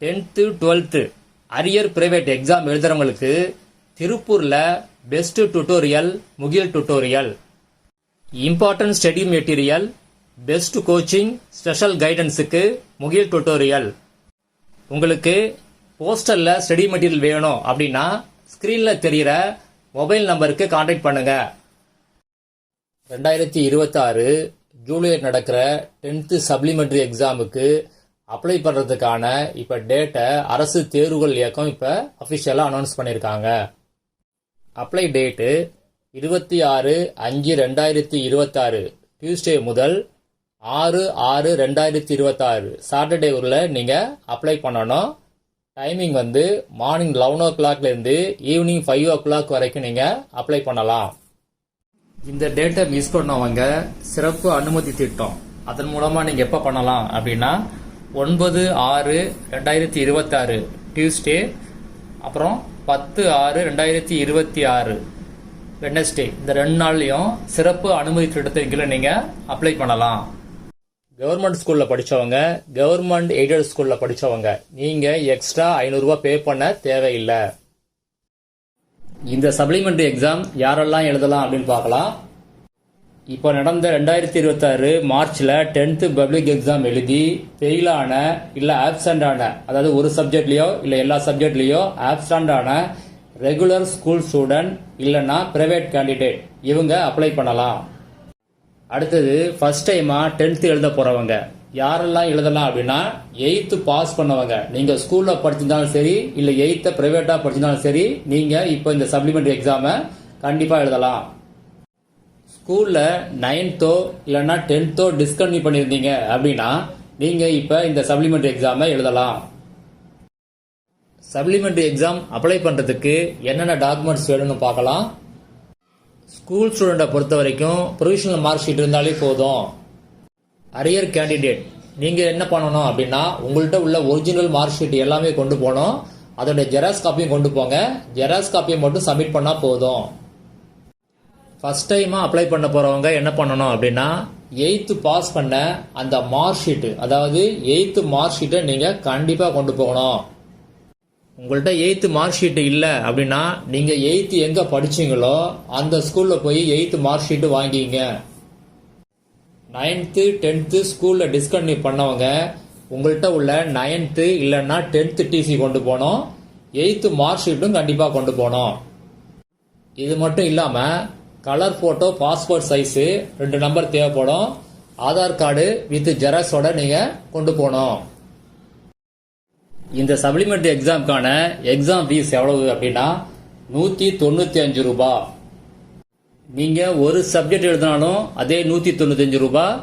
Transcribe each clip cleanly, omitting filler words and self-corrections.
10th 12th arrear private exam எழுதுறவங்களுக்கு திருப்பூர்ல best tutorial Mukil tutorial, important study material, best coaching, special கைடன்ஸுக்கு Mukil tutorial. உங்களுக்கு போஸ்டர்ல ஸ்டடி மெட்டீரியல் வேணும் அப்படின்னா ஸ்கிரீன்ல தெரிகிற மொபைல் நம்பருக்கு கான்டாக்ட் பண்ணுங்க. 2026 ஜூலையில் நடக்கிற 10th சப்ளிமெண்டரி எக்ஸாமுக்கு அப்ளை பண்ணுறதுக்கான இப்போ டேட்டை அரசு தேர்வுகள் இயக்கம் இப்போ அஃபிஷியலாக அனௌன்ஸ் பண்ணியிருக்காங்க. அப்ளை டேட்டு 26/5/2026 டியூஸ்டே முதல் 6/6/2026 சாட்டர்டே ஊரில் நீங்கள் அப்ளை பண்ணணும். டைமிங் வந்து மார்னிங் 11 o'clockலேருந்து ஈவினிங் 5 o'clock வரைக்கும் நீங்கள் அப்ளை பண்ணலாம். இந்த டேட்டை மிஸ் பண்ணவங்க சிறப்பு அனுமதி திட்டம் அதன் மூலமாக நீங்கள் எப்போ பண்ணலாம் அப்படின்னா 9/6/2026 டியூஸ்டே, அப்புறம் 10/6/2026 வெட்னஸ்டே, இந்த 2 நாள்லையும் சிறப்பு அனுமதி திட்டத்தின் கீழே நீங்கள் அப்ளை பண்ணலாம். கவர்மெண்ட் ஸ்கூலில் படித்தவங்க, கவர்மெண்ட் எய்டட் ஸ்கூலில் படித்தவங்க நீங்கள் எக்ஸ்ட்ரா 500 ரூபாய் பே பண்ண தேவையில்லை. இந்த சப்ளிமெண்டரி எக்ஸாம் யாரெல்லாம் எழுதலாம் அப்படின்னு பார்க்கலாம். இப்போ நடந்த 2026 மார்ச்ல 10th பப்ளிக் எக்ஸாம் எழுதி ஃபெயிலான இல்லை ஆப்சண்ட் ஆன, அதாவது ஒரு சப்ஜெக்ட்லயோ இல்லை எல்லா சப்ஜெக்ட்லயோ ஆப்சண்ட் ஆன ரெகுலர் ஸ்கூல் ஸ்டூடெண்ட் இல்லைன்னா பிரைவேட் கேண்டிடேட் இவங்க அப்ளை பண்ணலாம். அடுத்தது ஃபர்ஸ்ட் டைமா 10th எழுத போறவங்க யாரெல்லாம் எழுதலாம் அப்படின்னா 8th பாஸ் பண்ணவங்க, நீங்க ஸ்கூல்ல படிச்சிருந்தாலும் சரி இல்லை 8th பிரைவேட்டா படிச்சிருந்தாலும் சரி நீங்க இப்போ இந்த சப்ளிமெண்டரி எக்ஸாமை கண்டிப்பா எழுதலாம். ஸ்கூல்ல 9th இல்லைன்னா 10th டிஸ்கண்டினியூ பண்ணியிருந்தீங்க அப்படின்னா நீங்க இப்ப இந்த சப்ளிமெண்டரி எக்ஸாமை எழுதலாம். சப்ளிமெண்டரி எக்ஸாம் அப்ளை பண்றதுக்கு என்னென்ன டாக்குமெண்ட்ஸ் வேணும்னு பார்க்கலாம். ஸ்கூல் ஸ்டூடெண்ட்டை பொறுத்த வரைக்கும் ப்ரொவிஷனல் மார்க் ஷீட் இருந்தாலே போதும். அரியர் கேண்டிடேட் நீங்க என்ன பண்ணணும் அப்படின்னா உங்கள்கிட்ட உள்ள ஒரிஜினல் மார்க் ஷீட் எல்லாமே கொண்டு போகணும். அதோட ஜெராக்ஸ் காப்பியும் கொண்டு போங்க. ஜெராக்ஸ் காப்பியை மட்டும் சப்மிட் பண்ணா போதும். ஃபர்ஸ்ட் டைமா அப்ளை பண்ண போறவங்க என்ன பண்ணணும் அப்படின்னா 8th பாஸ் பண்ண அந்த மார்க் ஷீட், அதாவது 8th மார்க் ஷீட்டை நீங்க கண்டிப்பா கொண்டு போகணும். உங்கள்கிட்ட 8th மார்க் ஷீட் இல்லை அப்படின்னா நீங்க 8th எங்க படிச்சீங்களோ அந்த ஸ்கூல்ல போய் 8th மார்க் ஷீட் வாங்கிங்க. 9th 10th ஸ்கூல்ல டிஸ்கண்டினியூ பண்ணவங்க உங்கள்கிட்ட உள்ள 9th இல்லைன்னா 10th டிசி கொண்டு போகணும். 8th மார்க் ஷீட்டும் கண்டிப்பா கொண்டு போகணும். இது மட்டும் இல்லாம colour photo, passport size 2 number தேவைப்படும். ஆதார் கார்டு வித் ஜெராக்ஸோட நீங்க கொண்டு போகணும். இந்த சப்ளிமெண்டரி எக்ஸாமுக்கான எக்ஸாம் ஃபீஸ் எவ்வளவு அப்படின்னா 195 ரூபாய். நீங்க ஒரு சப்ஜெக்ட் எழுதினாலும் அதே 195 ரூபாய்,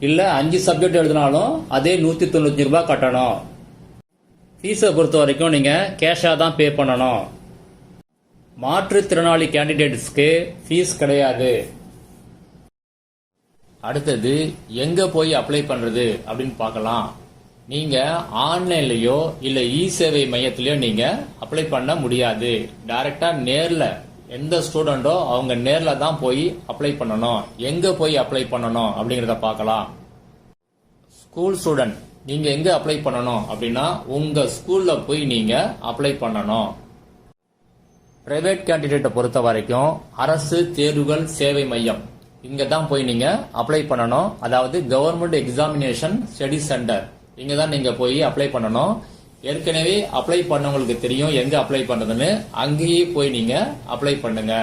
இல்ல 5 சப்ஜெக்ட் எழுதினாலும் அதே 195 ரூபாய் கட்டணும். ஃபீஸை பொறுத்த வரைக்கும் நீங்க கேஷா தான் பே பண்ணணும். மாற்றுத்திறனாளி கேண்டிடேட்ஸ்க்கு ஃபீஸ் கிடையாது. அடுத்தது எங்க போய் அப்ளை பண்றது அப்படின்னு பார்க்கலாம். நீங்க ஆன்லைன்லயோ இல்ல இ சேவை மையத்திலயோ நீங்க அப்ளை பண்ண முடியாது. டைரக்டா நேர்ல எந்த ஸ்டூடெண்டோ அவங்க நேர்ல தான் போய் அப்ளை பண்ணணும். எங்க போய் அப்ளை பண்ணணும் அப்படிங்கறத பார்க்கலாம். ஸ்கூல் ஸ்டூடெண்ட் நீங்க எங்க அப்ளை பண்ணணும் அப்படின்னா உங்க ஸ்கூல்ல போய் நீங்க அப்ளை பண்ணணும். பிரைவேட் கேண்டிடேட்டை பொறுத்த வரைக்கும் அரசு தேர்வுகள் சேவை மையம் இங்க தான் போய் நீங்க அப்ளை பண்ணணும். அதாவது கவர்மெண்ட் எக்ஸாமினேஷன் ஸ்டடி சென்டர் இங்க தான் நீங்க போய் அப்ளை பண்ணணும். ஏற்கனவே அப்ளை பண்ணவங்களுக்கு தெரியும் எங்க அப்ளை பண்றதுன்னு, அங்கேயே போய் நீங்க அப்ளை பண்ணுங்க.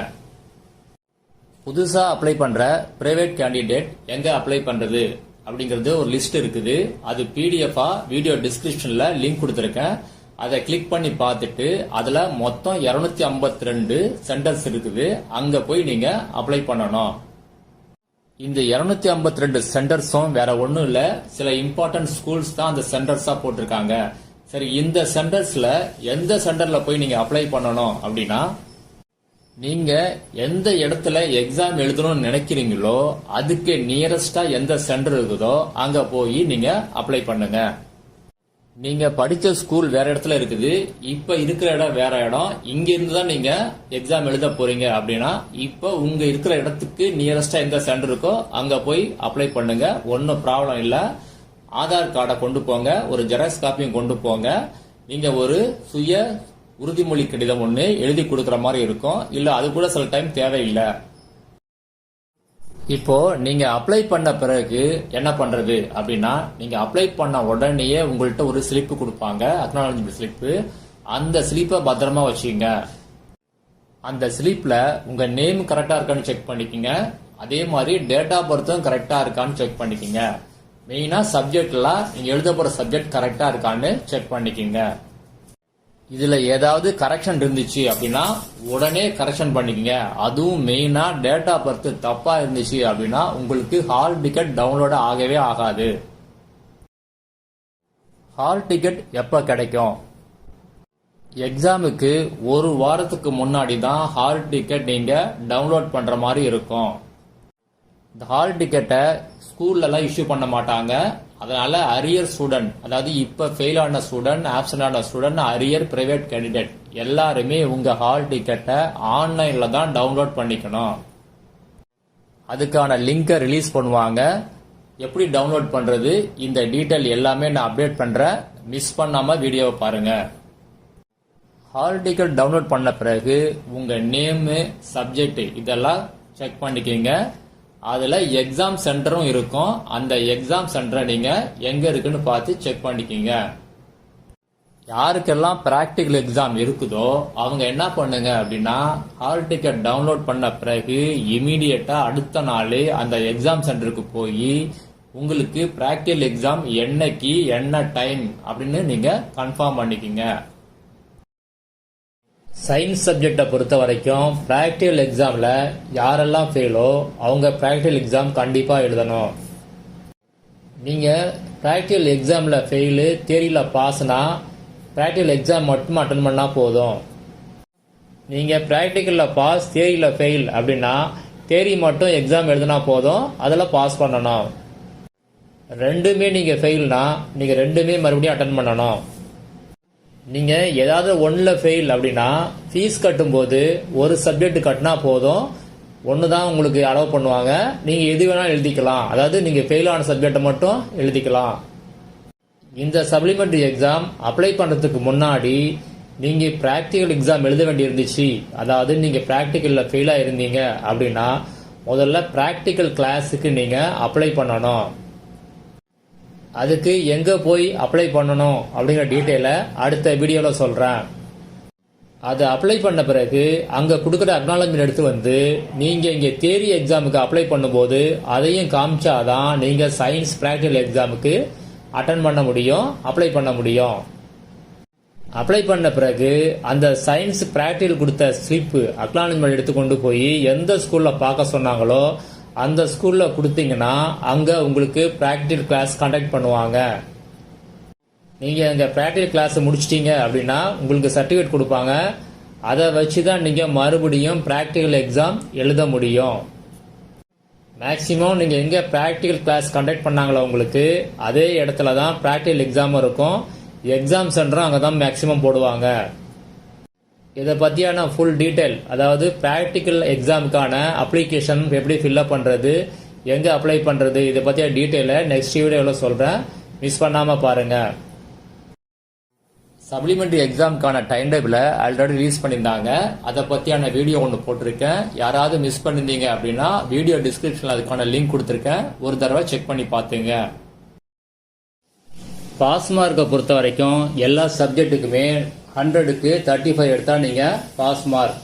புதுசா அப்ளை பண்ற பிரைவேட் கேண்டிடேட் எங்க அப்ளை பண்றது அப்படிங்கறது ஒரு லிஸ்ட் இருக்குது. அது பிடிஎஃபா வீடியோ டிஸ்கிரிப்ஷன்ல லிங்க் கொடுத்திருக்கேன். அதை கிளிக் பண்ணி பார்த்துட்டு அதுல மொத்தம் 252 சென்டர்ஸ் இருக்குது. அங்க போய் நீங்க அப்ளை பண்ணணும். இந்த 252 சென்டர்ஸும் வேற ஒண்ணும் இல்ல, சில இம்பார்ட்டன்ட் ஸ்கூல்ஸ் தான் அந்த சென்டர்ஸா போட்டிருக்காங்க. சரி, இந்த சென்டர்ஸ்ல எந்த சென்டர்ல போய் நீங்க அப்ளை பண்ணணும் அப்படின்னா நீங்க எந்த இடத்துல எக்ஸாம் எழுதணும்னு நினைக்கிறீங்களோ அதுக்கு நியரஸ்டா எந்த சென்டர் இருக்குதோ அங்க போய் நீங்க அப்ளை பண்ணுங்க. நீங்க படிச்ச ஸ்கூல் வேற இடத்துல இருக்குது, இப்ப இருக்கிற இடம் வேற இடம். இங்க இருந்து தான் நீங்க எக்ஸாம் எழுத போறீங்க அப்படின்னா இப்ப உங்க இருக்கிற இடத்துக்கு நியரஸ்டா எந்த சென்டர் இருக்கோ அங்க போய் அப்ளை பண்ணுங்க. ஒன்னும் ப்ராப்ளம் இல்ல. ஆதார் கார்டை கொண்டு போங்க, ஒரு ஜெராக்ஸ் காப்பியும் கொண்டு போங்க. நீங்க ஒரு சுய உறுதிமொழி கடிதம் ஒன்று எழுதி கொடுக்குற மாதிரி இருக்கும். இல்ல அது கூட சில டைம் தேவையில்லை. இப்போ நீங்க அப்ளை பண்ண பிறகு என்ன பண்றது அப்படின்னா, நீங்க அப்ளை பண்ண உடனேயே உங்கள்கிட்ட ஒரு ஸ்லிப் கொடுப்பாங்க, அக்னாலஜ்மெண்ட் ஸ்லிப். அந்த ஸ்லிப்பை பத்திரமா வச்சுங்க. அந்த ஸ்லிப்ல உங்க நேம் கரெக்டா இருக்கான்னு செக் பண்ணிக்கங்க. அதே மாதிரி டேட் ஆஃப் பர்த்தும் கரெக்டா இருக்கான்னு செக் பண்ணிக்கங்க. மெயினா சப்ஜெக்ட்லாம் நீங்க எழுத போற சப்ஜெக்ட் கரெக்டா இருக்கான்னு செக் பண்ணிக்கங்க. இதுல ஏதாவது கரெக்ஷன் இருந்துச்சு அப்படின்னா உடனே கரெக்ஷன் பண்ணிக்கங்க. அதுவும் மெயினா டேட் ஆஃப் பர்த் தப்பா இருந்துச்சு அப்படின்னா உங்களுக்கு ஹால் டிக்கெட் டவுன்லோட் ஆகவே ஆகாது. ஹால் டிக்கெட் எப்ப கிடைக்கும்? எக்ஸாமுக்கு ஒரு வாரத்துக்கு முன்னாடி தான் ஹால் டிக்கெட் நீங்க டவுன்லோட் பண்ற மாதிரி இருக்கும். இந்த ஹால் டிக்கெட்டை ஸ்கூல்ல எல்லாம் இஷ்யூ பண்ண மாட்டாங்க. அதனால அரியர் ஸ்டூடெண்ட், அதாவது இப்ப ஃபெயில் ஆன ஸ்டூடெண்ட், ஆப்சென்ட் ஆன ஸ்டூடெண்ட், அரியர் பிரைவேட் கேண்டிடேட் எல்லாருமே உங்க ஹால் டிக்கெட்டை ஆன்லைன்ல தான் டவுன்லோட் பண்ணிக்கணும். அதுக்கான லிங்கை ரிலீஸ் பண்ணுவாங்க. எப்படி டவுன்லோட் பண்றது, இந்த டீட்டெயில் எல்லாமே நான் அப்டேட் பண்றேன். மிஸ் பண்ணாம வீடியோவை பாருங்க. ஹால் டிக்கெட் டவுன்லோட் பண்ண பிறகு உங்க நேம், சப்ஜெக்ட் இதெல்லாம் செக் பண்ணிக்கங்க. அதுல எக்ஸாம் சென்டரும் இருக்கும். அந்த எக்ஸாம் சென்டரை நீங்க எங்க இருக்குன்னு பார்த்து செக் பண்ணிக்கங்க. யாருக்கெல்லாம் பிராக்டிகல் எக்ஸாம் இருக்குதோ அவங்க என்ன பண்ணுங்க அப்படின்னா, ஹால் டிக்கெட் டவுன்லோட் பண்ண பிறகு இமீடியட்டா அடுத்த நாள் அந்த எக்ஸாம் சென்டருக்கு போய் உங்களுக்கு பிராக்டிகல் எக்ஸாம் என்னைக்கு என்ன டைம் அப்படின்னு நீங்க கன்ஃபார்ம் பண்ணிக்கங்க. சயின்ஸ் சப்ஜெக்டை பொறுத்த வரைக்கும் பிராக்டிகல் எக்ஸாம்ல யாரெல்லாம் ஃபெயிலோ அவங்க பிராக்டிகல் எக்ஸாம் கண்டிப்பா எழுதணும். நீங்க பிராக்டிகல் எக்ஸாம்ல ஃபெயிலு, தியரியில பாஸ்னா பிராக்டிகல் எக்ஸாம் மட்டும் அட்டன் பண்ணா போதும். நீங்க பிராக்டிகல்ல பாஸ், தியரியில ஃபெயில் அப்படின்னா தியரி மட்டும் எக்ஸாம் எழுதினா போதும், அதில் பாஸ் பண்ணணும். ரெண்டுமே நீங்க ஃபெயில்னா நீங்க ரெண்டுமே மறுபடியும் அட்டன் பண்ணணும். நீங்க ஏதாவது ஒன்னுல ஃபெயில் அப்படின்னா ஃபீஸ் கட்டும்போது ஒரு சப்ஜெக்ட் கட்டினா போதும், ஒன்று தான் உங்களுக்கு அலோவ் பண்ணுவாங்க. நீங்க எது வேணாலும் எழுதிக்கலாம். அதாவது நீங்க ஃபெயில் ஆன சப்ஜெக்டை மட்டும் எழுதிக்கலாம். இந்த சப்ளிமெண்டரி எக்ஸாம் அப்ளை பண்றதுக்கு முன்னாடி நீங்க பிராக்டிகல் எக்ஸாம் எழுத வேண்டி இருந்துச்சு, அதாவது நீங்க பிராக்டிகல்ல ஃபெயிலா இருந்தீங்க அப்படின்னா முதல்ல பிராக்டிகல் கிளாஸுக்கு நீங்க அப்ளை பண்ணணும். அதுக்கு எங்க போய் அப்ளை பண்ணணும் அப்படிங்கிற டீட்டெயிலை அடுத்த வீடியோல சொல்றேன். அது அப்ளை பண்ண பிறகு அங்க கொடுக்குற அக்னாலஜ்மெண்ட் எடுத்து வந்து நீங்க இங்க தியரி எக்ஸாமுக்கு அப்ளை பண்ணும்போது அதையும் காமிச்சாதான் நீங்க சயின்ஸ் பிராக்டிகல் எக்ஸாமுக்கு அட்டன் பண்ண முடியும், அப்ளை பண்ண முடியும். அப்ளை பண்ண பிறகு அந்த சயின்ஸ் பிராக்டிகல் கொடுத்த ஸ்லிப் அக்னாலஜ்மெண்ட் எடுத்து கொண்டு போய் எந்த ஸ்கூல்ல பார்க்க சொன்னாங்களோ அந்த ஸ்கூல்ல கொடுத்தீங்கன்னா அங்க உங்களுக்கு பிராக்டிகல் கிளாஸ் கண்டக்ட் பண்ணுவாங்க. நீங்க அங்க பிராக்டிகல் கிளாஸ் முடிச்சிட்டீங்க அப்படின்னா உங்களுக்கு சர்டிபிகேட் கொடுப்பாங்க. அதை வச்சுதான் நீங்க மறுபடியும் பிராக்டிகல் எக்ஸாம் எழுத முடியும். மேக்சிமம் நீங்க எங்க பிராக்டிகல் கிளாஸ் கண்டக்ட் பண்ணாங்களோ உங்களுக்கு அதே இடத்துல தான் பிராக்டிகல் எக்ஸாம் இருக்கும். எக்ஸாம் சென்டரும் அங்கதான் மேக்சிமம் போடுவாங்க. இதை பற்றியான ஃபுல் டீட்டெயில், அதாவது ப்ராக்டிக்கல் எக்ஸாமுக்கான அப்ளிகேஷன் எப்படி ஃபில்அப் பண்ணுறது, எங்கே அப்ளை பண்ணுறது, இதை பற்றியான டீட்டெயிலை நெக்ஸ்ட் வீடியோவில் சொல்கிறேன். மிஸ் பண்ணாமல் பாருங்கள். சப்ளிமெண்டரி எக்ஸாமுக்கான டைம் டேபிளை ஆல்ரெடி ரிலீஸ் பண்ணியிருந்தாங்க. அதை பற்றியான வீடியோ ஒன்று போட்டிருக்கேன். யாராவது மிஸ் பண்ணியிருந்தீங்க அப்படின்னா வீடியோ டிஸ்கிரிப்ஷனில் அதுக்கான லிங்க் கொடுத்துருக்கேன். ஒரு தடவை செக் பண்ணி பார்த்துங்க. பாஸ் மார்க்கை பொறுத்த வரைக்கும் எல்லா சப்ஜெக்ட்டுக்குமே 100க்கு 35 எடுத்தா நீங்க பாஸ் மார்க்.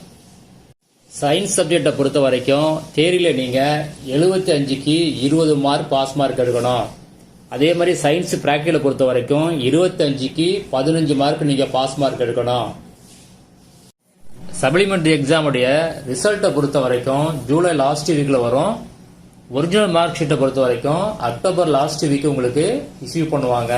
சயின்ஸ் சப்ஜெக்டை பொறுத்த வரைக்கும் தியரியில நீங்க 75க்கு 20 மார்க் பாஸ் மார்க் எடுக்கணும். அதே மாதிரி சயின்ஸ் பிராக்டிகலை பொறுத்த வரைக்கும் 25க்கு 15 மார்க் நீங்க பாஸ் மார்க் எடுக்கணும். சப்ளிமெண்டரி எக்ஸாமுடைய ரிசல்ட்டை பொறுத்த வரைக்கும் ஜூலை லாஸ்ட் வீக்ல வரும். ஒரிஜினல் மார்க் ஷீட்டை பொறுத்த வரைக்கும் அக்டோபர் லாஸ்ட் வீக் உங்களுக்கு இஷ்யூ பண்ணுவாங்க.